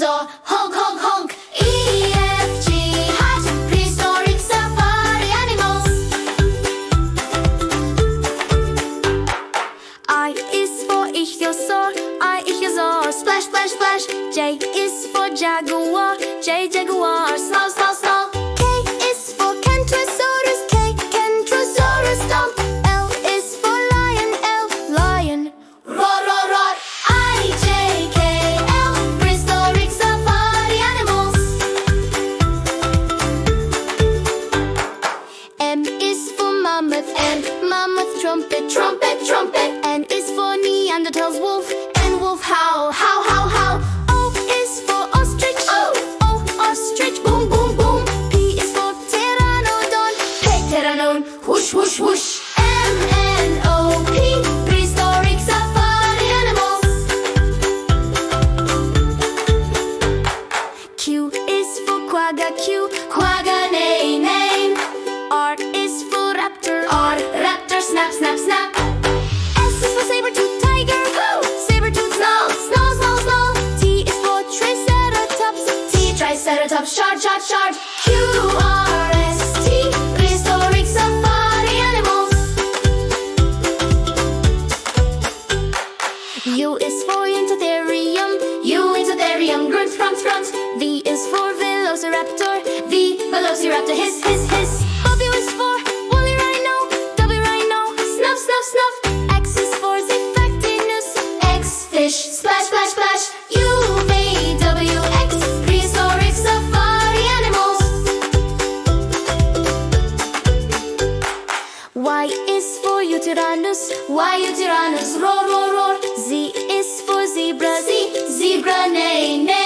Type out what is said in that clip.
dinosaur, honk, honk, honk. E, F, G, H, Prehistoric Safari Animals. I is for ichthyosaur, ichthyosaur, splash, splash, splash. J is for jaguar, jaguar, snarl, snarl, snarl. K is for kentrosaurus, kentrosaurus, stomp. L is for lion, lion, roar, roar, roar. I, J, K, L, Prehistoric Safari Animals. M is for mammoth, mammoth, trumpet, trumpet, trumpet. N is for Neanderthals, wolf, and wolf, howl, howl, howl, howl. O is for ostrich, ostrich, boom, boom, boom. P is for pteranodon, pteranodon, whoosh, whoosh, whoosh. M, N, O, P, Prehistoric Safari Animals. Q is for quagga, quagga, neigh, neigh. R is for raptor, raptor, snap, snap, snap. S is for saber-tooth tiger, saber-tooth, snarl, snarl, snarl, snarl. T is for triceratops, triceratops, shard, shard, shard. Q, R, S, T, Prehistoric Safari Animals. U is for Entatherium, grunt, grunt, grunt. V is for Velociraptor, Velociraptor, hiss, hiss, hiss. W is for woolly rhino, snuff, snuff, snuff. X is for Xiphacinus, X-fish, splash, splash, splash. U, V, W, X, Prehistoric Safari Animals. Y is for Utyrannus, roar, roar, roar. Z is for zebra, zebra, neigh, neigh.